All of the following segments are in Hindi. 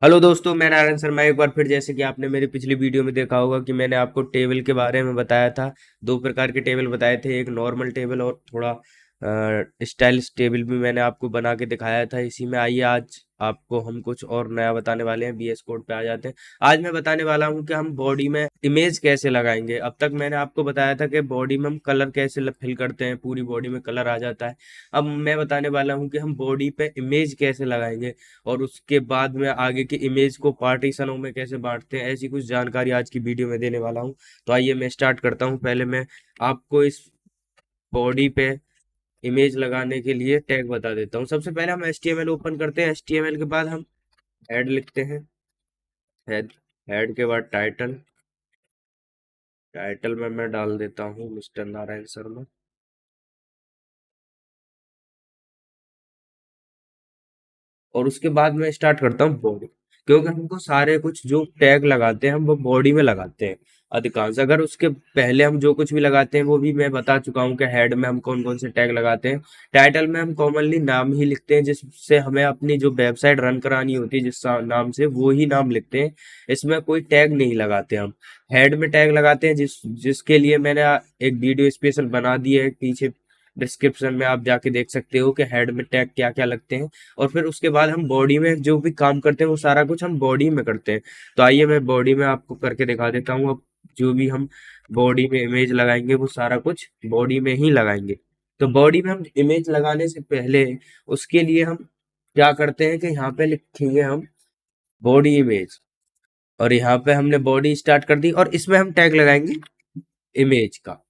हेलो दोस्तों, मैं नारायण शर्मा। एक बार फिर जैसे कि आपने मेरी पिछली वीडियो में देखा होगा कि मैंने आपको टेबल के बारे में बताया था। दो प्रकार के टेबल बताए थे, एक नॉर्मल टेबल और थोड़ा स्टाइलिश टेबल भी मैंने आपको बना के दिखाया था। इसी में आइए आज आपको हम कुछ और नया बताने वाले हैं। बीएस कोड पे आ जाते हैं। आज मैं बताने वाला हूँ कि हम बॉडी में इमेज कैसे लगाएंगे। अब तक मैंने आपको बताया था कि बॉडी में हम कलर कैसे फिल करते हैं, पूरी बॉडी में कलर आ जाता है। अब मैं बताने वाला हूँ कि हम बॉडी पे इमेज कैसे लगाएंगे और उसके बाद में आगे की इमेज को पार्टीशनों में कैसे बांटते हैं। ऐसी कुछ जानकारी आज की वीडियो में देने वाला हूँ। तो आइए मैं स्टार्ट करता हूँ। पहले मैं आपको इस बॉडी पे इमेज लगाने के लिए टैग बता देता हूँ। सबसे पहले हम HTML ओपन करते हैं। HTML के बाद हम हेड लिखते हैं। हेड हेड के बाद टाइटल। टाइटल में मैं डाल देता हूँ मिस्टर नारायण शर्मा। और उसके बाद मैं स्टार्ट करता हूँ बॉडी, क्योंकि हमको सारे कुछ जो टैग लगाते हैं हम वो बॉडी में लगाते हैं अधिकांश। अगर उसके पहले हम जो कुछ भी लगाते हैं वो भी मैं बता चुका हूँ कि हेड में हम कौन कौन से टैग लगाते हैं। टाइटल में हम कॉमनली नाम ही लिखते हैं, जिससे हमें अपनी जो वेबसाइट रन करानी होती है जिस नाम से, वो ही नाम लिखते हैं। इसमें कोई टैग नहीं लगाते हम। हेड में टैग लगाते हैं जिसके लिए मैंने एक वीडियो स्पेशल बना दी है। पीछे डिस्क्रिप्शन में आप जाके देख सकते हो कि हेड में टैग क्या क्या लगते हैं। और फिर उसके बाद हम बॉडी में जो भी काम करते हैं वो सारा कुछ हम बॉडी में करते हैं। तो आइए मैं बॉडी में आपको करके दिखा देता हूँ। अब जो भी हम बॉडी में इमेज लगाएंगे वो सारा कुछ बॉडी में ही लगाएंगे। तो बॉडी में हम इमेज लगाने से पहले उसके लिए हम क्या करते हैं कि यहाँ पे लिखेंगे हम बॉडी इमेज। और यहाँ पे हमने बॉडी स्टार्ट कर दी और इसमें हम टैग लगाएंगे इमेज का।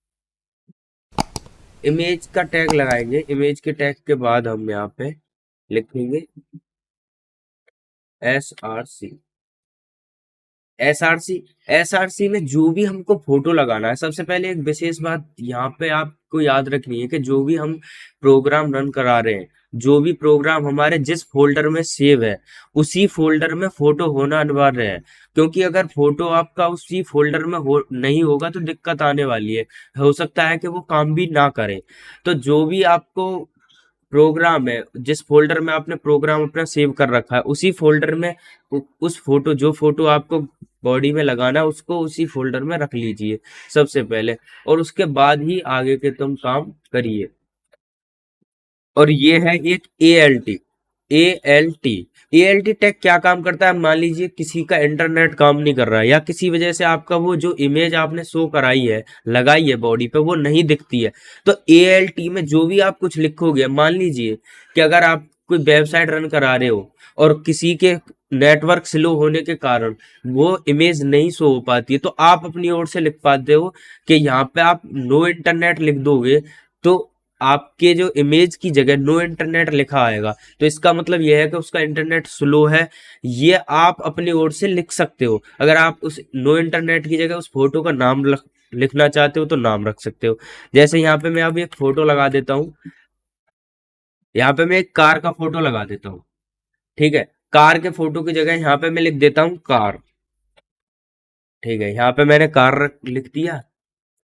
इमेज का टैग लगाएंगे। इमेज के टैग के बाद हम यहाँ पे लिखेंगे SRC। SRC SRC में जो भी हमको फोटो लगाना है, सबसे पहले एक विशेष बात यहाँ पे आपको याद रखनी है कि जो भी हम प्रोग्राम रन करा रहे हैं, जो भी प्रोग्राम हमारे जिस फोल्डर में सेव है उसी फोल्डर में फोटो होना अनिवार्य है। क्योंकि अगर फोटो आपका उसी फोल्डर में हो नहीं होगा तो दिक्कत आने वाली है। हो सकता है कि वो काम भी ना करे। तो जो भी आपको प्रोग्राम है, जिस फोल्डर में आपने प्रोग्राम अपना सेव कर रखा है उसी फोल्डर में उस फोटो, जो फोटो आपको बॉडी में लगाना है उसको उसी फोल्डर में रख लीजिए सबसे पहले। और उसके बाद ही आगे के तुम काम करिए। और ये है एक ए एल टी टैग क्या काम करता है। मान लीजिए किसी का इंटरनेट काम नहीं कर रहा है या किसी वजह से आपका वो जो इमेज आपने शो कराई है, लगाई है बॉडी पे, वो नहीं दिखती है। तो ALT में जो भी आप कुछ लिखोगे, मान लीजिए कि अगर आप कोई वेबसाइट रन करा रहे हो और किसी के नेटवर्क स्लो होने के कारण वो इमेज नहीं शो हो पाती है, तो आप अपनी ओर से लिख पाते हो कि यहाँ पे आप नो इंटरनेट लिख दोगे तो आपके जो इमेज की जगह नो इंटरनेट लिखा आएगा। तो इसका मतलब यह है कि उसका इंटरनेट स्लो है। ये आप अपनी ओर से लिख सकते हो। अगर आप उस नो इंटरनेट की जगह उस फोटो का नाम लिखना चाहते हो तो नाम रख सकते हो। जैसे यहाँ पे मैं अभी एक फोटो लगा देता हूँ। यहाँ पे मैं एक कार का फोटो लगा देता हूँ। ठीक है। कार के फोटो की जगह यहाँ पे मैं लिख देता हूँ कार। ठीक है, यहाँ पे मैंने कार लिख दिया।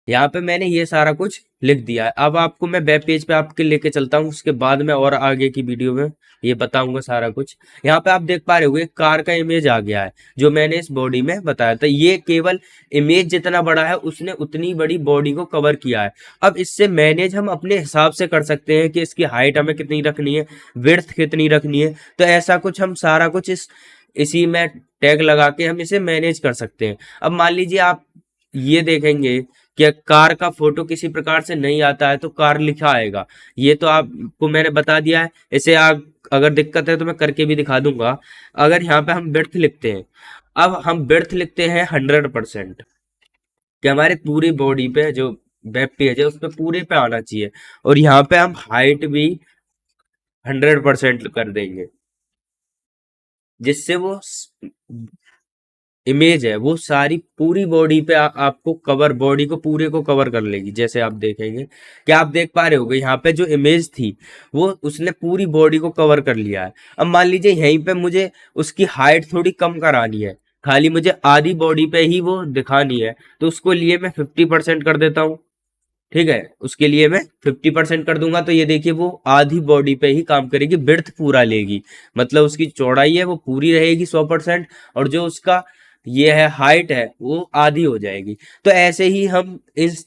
यहाँ पे मैंने ये सारा कुछ लिख दिया है। अब आपको मैं वेब पेज पे आपके लेके चलता हूँ, उसके बाद में और आगे की वीडियो में ये बताऊंगा सारा कुछ। यहाँ पे आप देख पा रहे होगे कार का इमेज आ गया है जो मैंने इस बॉडी में बताया था। ये केवल इमेज जितना बड़ा है उसने उतनी बड़ी बॉडी को कवर किया है। अब इससे मैनेज हम अपने हिसाब से कर सकते हैं कि इसकी हाइट हमें कितनी रखनी है, विड्थ कितनी रखनी है। तो ऐसा कुछ हम सारा कुछ इसी में टैग लगा के हम इसे मैनेज कर सकते हैं। अब मान लीजिए आप ये देखेंगे कि कार का फोटो किसी प्रकार से नहीं आता है तो कार लिखा आएगा। ये तो आपको मैंने बता दिया है। इसे आप अगर दिक्कत है तो मैं करके भी दिखा दूंगा। अगर यहाँ पे हम बिर्थ लिखते हैं, अब हम बिर्थ लिखते हैं 100%, कि हमारे पूरी बॉडी पे जो वेब पेज है उस पे पूरे पे आना चाहिए। और यहाँ पे हम हाइट भी 100% कर देंगे, जिससे वो इमेज है वो सारी पूरी बॉडी पे आपको कवर, बॉडी को पूरे को कवर कर लेगी। जैसे आप देखेंगे कि आप देख पा रहे होगे यहाँ पे जो इमेज थी वो उसने पूरी बॉडी को कवर कर लिया है। अब मान लीजिए यहीं पे मुझे उसकी हाइट थोड़ी कम करानी है, खाली मुझे आधी बॉडी पे ही वो दिखानी है, तो उसको लिए मैं 50% कर देता हूँ। ठीक है, उसके लिए मैं 50% कर दूंगा, तो ये देखिए वो आधी बॉडी पे ही काम करेगी, बिर्थ पूरा लेगी, मतलब उसकी चौड़ाई है वो पूरी रहेगी 100%, और जो उसका ये है हाइट है वो आधी हो जाएगी। तो ऐसे ही हम इस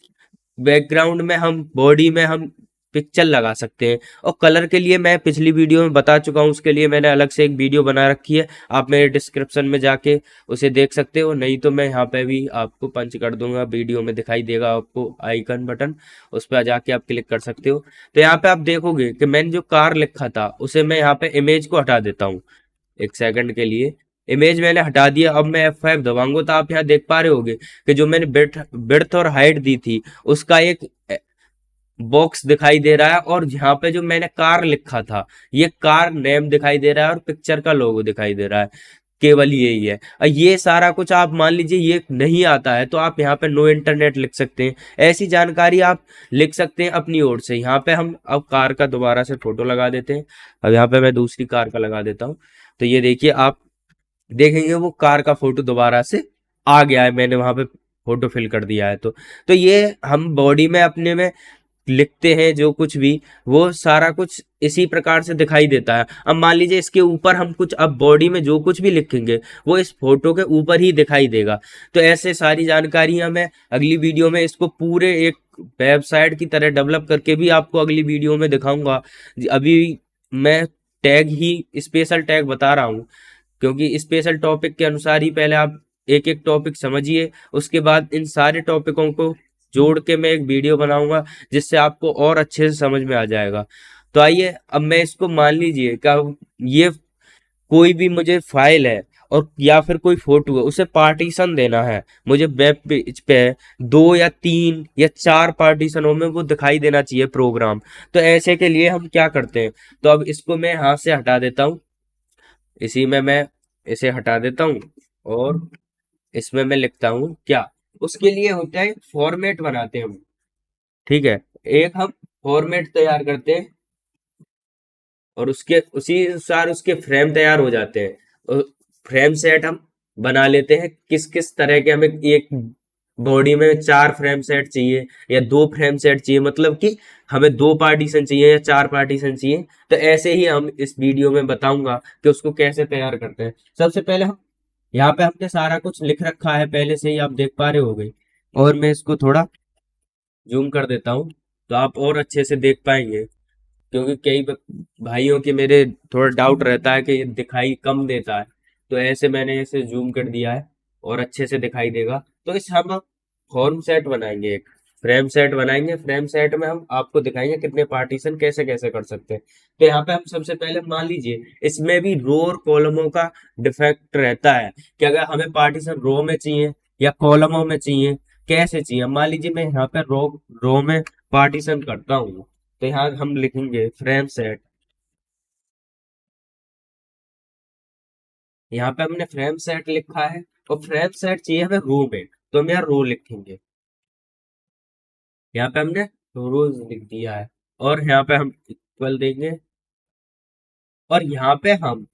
बैकग्राउंड में हम बॉडी में हम पिक्चर लगा सकते हैं। और कलर के लिए मैं पिछली वीडियो में बता चुका हूँ, उसके लिए मैंने अलग से एक वीडियो बना रखी है, आप मेरे डिस्क्रिप्शन में जाके उसे देख सकते हो, नहीं तो मैं यहाँ पे भी आपको पंच कर दूंगा, वीडियो में दिखाई देगा आपको आइकन बटन, उस पर जाके आप क्लिक कर सकते हो। तो यहाँ पे आप देखोगे कि मैंने जो कार लिखा था उसे मैं यहाँ पे इमेज को हटा देता हूँ एक सेकंड के लिए। इमेज मैंने हटा दिया, अब मैं F5 दबाऊंगा तो आप यहाँ देख पा रहे होगे कि जो मैंने बिर्थ और हाइट दी थी उसका एक बॉक्स दिखाई दे रहा है, और यहाँ पे जो मैंने कार लिखा था ये कार नेम दिखाई दे रहा है, और पिक्चर का लोगो दिखाई दे रहा है। केवल यही है, और ये सारा कुछ आप मान लीजिए ये नहीं आता है तो आप यहाँ पे नो इंटरनेट लिख सकते हैं, ऐसी जानकारी आप लिख सकते हैं अपनी ओर से। यहाँ पे हम अब कार का दोबारा से फोटो लगा देते हैं, अब यहाँ पे मैं दूसरी कार का लगा देता हूँ। तो ये देखिए आप देखेंगे वो कार का फोटो दोबारा से आ गया है, मैंने वहां पे फोटो फिल कर दिया है। तो ये हम बॉडी में अपने में लिखते हैं जो कुछ भी, वो सारा कुछ इसी प्रकार से दिखाई देता है। अब मान लीजिए इसके ऊपर हम कुछ अब बॉडी में जो कुछ भी लिखेंगे वो इस फोटो के ऊपर ही दिखाई देगा। तो ऐसे सारी जानकारियां मैं अगली वीडियो में इसको पूरे एक वेबसाइट की तरह डेवलप करके भी आपको अगली वीडियो में दिखाऊंगा। अभी मैं टैग ही स्पेशल टैग बता रहा हूँ, क्योंकि स्पेशल टॉपिक के अनुसार ही पहले आप एक एक टॉपिक समझिए, उसके बाद इन सारे टॉपिकों को जोड़ के मैं एक वीडियो बनाऊंगा जिससे आपको और अच्छे से समझ में आ जाएगा। तो आइए अब मैं इसको मान लीजिए क्या, ये कोई भी मुझे फाइल है और या फिर कोई फोटो है उसे पार्टीशन देना है, मुझे वेब पेज पे 2 या 3 या 4 पार्टीशनों में वो दिखाई देना चाहिए प्रोग्राम। तो ऐसे के लिए हम क्या करते हैं, तो अब इसको मैं हाथ से हटा देता हूँ, इसी में मैं इसे हटा देता हूँ, और इसमें मैं लिखता हूँ क्या, उसके लिए होता है फॉर्मेट बनाते हैं हम। ठीक है, एक हम फॉर्मेट तैयार करते हैं, और उसके उसी अनुसार उसके फ्रेम तैयार हो जाते हैं। और फ्रेम सेट हम बना लेते हैं किस किस तरह के, हमें एक बॉडी में 4 फ्रेम सेट चाहिए या 2 फ्रेम सेट चाहिए, मतलब कि हमें 2 पार्टीशन चाहिए या 4 पार्टीशन चाहिए। तो ऐसे ही हम इस वीडियो में बताऊंगा कि उसको कैसे तैयार करते हैं। सबसे पहले हम यहाँ पे हमने सारा कुछ लिख रखा है पहले से ही, आप देख पा रहे होंगे, और मैं इसको थोड़ा जूम कर देता हूँ तो आप और अच्छे से देख पाएंगे, क्योंकि कई भाइयों के मेरे थोड़ा डाउट रहता है कि ये दिखाई कम देता है। तो ऐसे मैंने इसे जूम कर दिया है और अच्छे से दिखाई देगा। तो इस हम फॉर्म सेट बनाएंगे, एक फ्रेम सेट बनाएंगे, फ्रेम सेट में हम आपको दिखाएंगे कितने पार्टीशन कैसे कैसे कर सकते हैं। तो यहाँ पे हम सबसे पहले मान लीजिए इसमें भी रो और कॉलमों का डिफेक्ट रहता है कि अगर हमें पार्टीशन रो में चाहिए या कॉलमों में चाहिए, कैसे चाहिए। मान लीजिए मैं यहाँ पे रो रो में पार्टीशन करता हूँ, तो यहाँ हम लिखेंगे फ्रेम सेट, यहाँ पे हमने फ्रेम सेट लिखा है, और फ्रेम सेट चाहिए हमें रो में, तो हम यहाँ रो लिखेंगे। यहाँ पे हमने रोज लिख दिया है, और यहाँ पे हम इक्वल देंगे, और यहाँ पे हम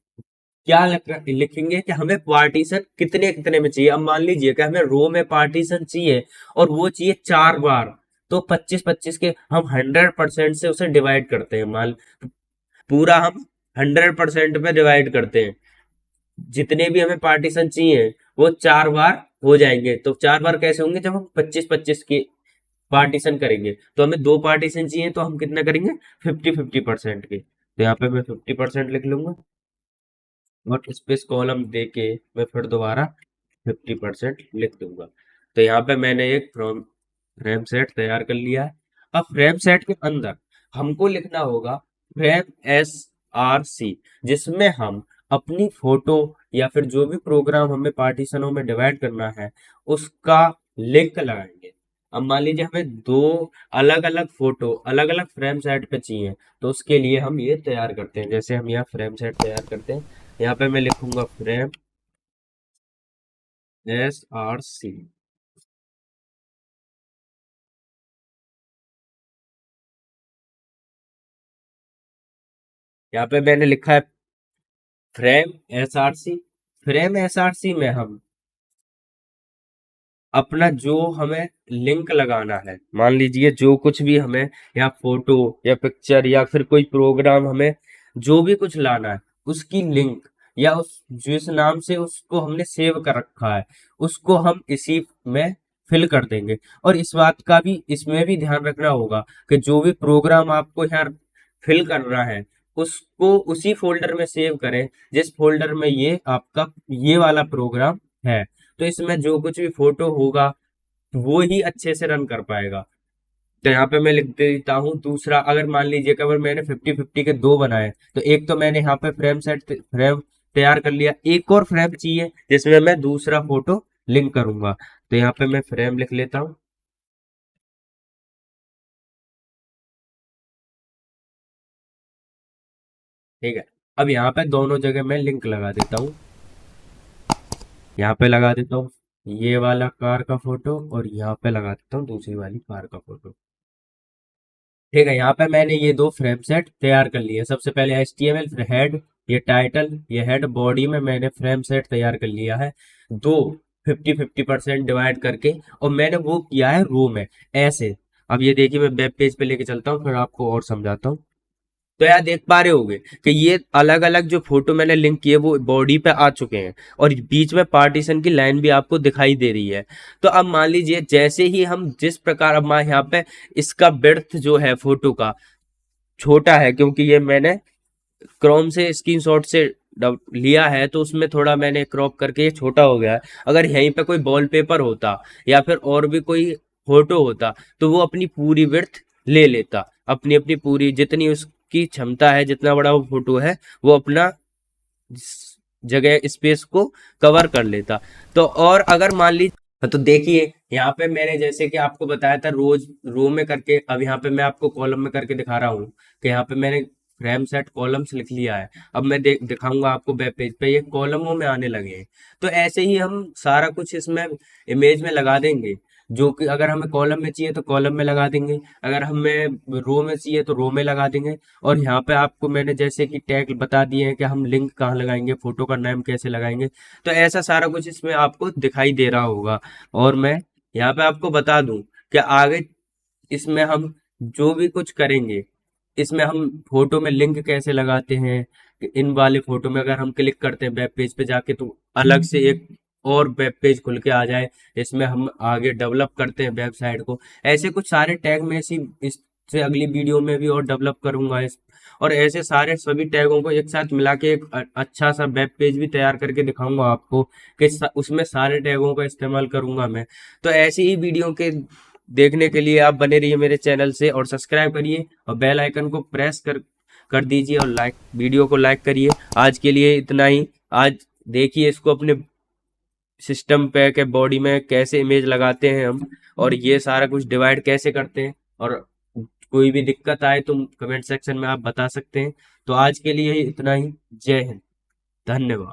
क्या लिखेंगे कि हमें पार्टीशन कितने कितने में चाहिए। अब मान लीजिए कि हमें रो में पार्टीशन चाहिए और वो चाहिए 4 बार, तो 25-25 के हम 100% से उसे डिवाइड करते हैं, मान पूरा हम 100% पे डिवाइड करते हैं, जितने भी हमें पार्टीशन चाहिए वो 4 बार हो जाएंगे। तो 4 बार कैसे होंगे, जब हम 25-25 के पार्टीशन करेंगे, तो हमें 2 पार्टीशन चाहिए तो हम कितना करेंगे, 50-50% के। तो यहाँ पे मैं 50% लिख लूंगा, और स्पेस कॉलम दे के मैं फिर दोबारा 50% लिख दूंगा। तो यहाँ पे मैंने एक फ्रॉम फ्रेम सेट तैयार कर लिया है। अब फ्रेम सेट के अंदर हमको लिखना होगा फ्रेम SRC, जिसमें हम अपनी फोटो या फिर जो भी प्रोग्राम हमें पार्टीशनों में डिवाइड करना है उसका लिंक लगाएंगे। अब मान लीजिए हमें 2 अलग अलग फोटो अलग अलग फ्रेम सेट पे चाहिए, तो उसके लिए हम ये तैयार करते हैं, जैसे हम यहाँ फ्रेम सेट तैयार करते हैं, यहाँ पे मैं लिखूंगा फ्रेम SRC। यहाँ पे मैंने लिखा है फ्रेम SRC। फ्रेम SRC में हम अपना जो हमें लिंक लगाना है, मान लीजिए जो कुछ भी हमें या फोटो या पिक्चर या फिर कोई प्रोग्राम हमें जो भी कुछ लाना है, उसकी लिंक या उस जिस नाम से उसको हमने सेव कर रखा है, उसको हम इसी में फिल कर देंगे। और इस बात का भी इसमें भी ध्यान रखना होगा कि जो भी प्रोग्राम आपको यहाँ फिल करना है, उसको उसी फोल्डर में सेव करें जिस फोल्डर में ये आपका ये वाला प्रोग्राम है। तो इसमें जो कुछ भी फोटो होगा वो ही अच्छे से रन कर पाएगा। तो यहाँ पे मैं लिख देता हूँ दूसरा। अगर मान लीजिए कि अगर मैंने 50-50 के दो बनाए, तो एक तो मैंने यहाँ पे फ्रेम तैयार कर लिया, एक और फ्रेम चाहिए जिसमें मैं दूसरा फोटो लिंक करूंगा। तो यहाँ पे मैं फ्रेम लिख लेता हूँ। ठीक है। अब यहाँ पे दोनों जगह मैं लिंक लगा देता हूँ। यहाँ पे लगा देता हूँ ये वाला कार का फोटो, और यहाँ पे लगा देता हूँ दूसरी वाली कार का फोटो। ठीक है। यहाँ पे मैंने ये दो फ्रेम सेट तैयार कर लिए। सबसे पहले HTML फिर हेड, ये टाइटल, ये हेड, बॉडी में मैंने फ्रेम सेट तैयार कर लिया है दो, 50-50% डिवाइड करके। और मैंने वो किया है रो में ऐसे। अब ये देखिए मैं वेब पेज पे लेके चलता हूँ, फिर आपको और समझाता हूँ। तो यार देख पा रहे होगे कि ये अलग अलग जो फोटो मैंने लिंक किए वो बॉडी पे आ चुके हैं, और बीच में पार्टीशन की लाइन भी आपको दिखाई दे रही है। तो अब मान लीजिए जैसे ही हम जिस प्रकार, अब मैं यहाँ पे इसका विड्थ जो है फोटो का छोटा है, क्योंकि ये मैंने क्रोम से स्क्रीनशॉट से लिया है, तो उसमें थोड़ा मैंने क्रॉप करके ये छोटा हो गया है। अगर यहीं पे कोई वॉलपेपर होता या फिर और भी कोई फोटो होता, तो वो अपनी पूरी विड्थ ले लेता, अपनी अपनी पूरी जितनी उसकी क्षमता है, जितना बड़ा वो फोटो है, वो अपना जगह स्पेस को कवर कर लेता। तो और अगर मान लीजिए, तो देखिए यहाँ पे मैंने जैसे कि आपको बताया था रोज रो में करके, अब यहाँ पे मैं आपको कॉलम में करके दिखा रहा हूँ कि यहाँ पे मैंने फ्रेम सेट कॉलम्स लिख लिया है। अब मैं दिखाऊंगा आपको वेब पेज पे ये कॉलमों में आने लगे हैं। तो ऐसे ही हम सारा कुछ इसमें इमेज में लगा देंगे, जो कि अगर हमें कॉलम में चाहिए तो कॉलम में लगा देंगे, अगर हमें रो में चाहिए तो रो में लगा देंगे। और यहाँ पे आपको मैंने जैसे कि टैग बता दिए हैं कि हम लिंक कहाँ लगाएंगे, फोटो का नाम कैसे लगाएंगे। तो ऐसा सारा कुछ इसमें आपको दिखाई दे रहा होगा। और मैं यहाँ पे आपको बता दूं कि आगे इसमें हम जो भी कुछ करेंगे, इसमें हम फोटो में लिंक कैसे लगाते हैं, कि इन वाले फोटो में अगर हम क्लिक करते हैं वेब पेज पे जाके, तो अलग से एक और वेब पेज खुल के आ जाए, इसमें हम आगे डेवलप करते हैं वेबसाइट को। ऐसे कुछ सारे टैग में इसी इससे अगली वीडियो में भी और डेवलप करूंगा इस, और ऐसे सारे सभी टैगों को एक साथ मिला के एक अच्छा सा वेब पेज भी तैयार करके दिखाऊंगा आपको, कि उसमें सारे टैगों का इस्तेमाल करूंगा मैं। तो ऐसी ही वीडियो के देखने के लिए आप बने रहिए मेरे चैनल से, और सब्सक्राइब करिए और बेल आइकन को प्रेस कर दीजिए, और लाइक वीडियो को लाइक करिए। आज के लिए इतना ही। आज देखिए इसको अपने सिस्टम पे के बॉडी में कैसे इमेज लगाते हैं हम, और ये सारा कुछ डिवाइड कैसे करते हैं। और कोई भी दिक्कत आए तो कमेंट सेक्शन में आप बता सकते हैं। तो आज के लिए इतना ही। जय हिंद। धन्यवाद।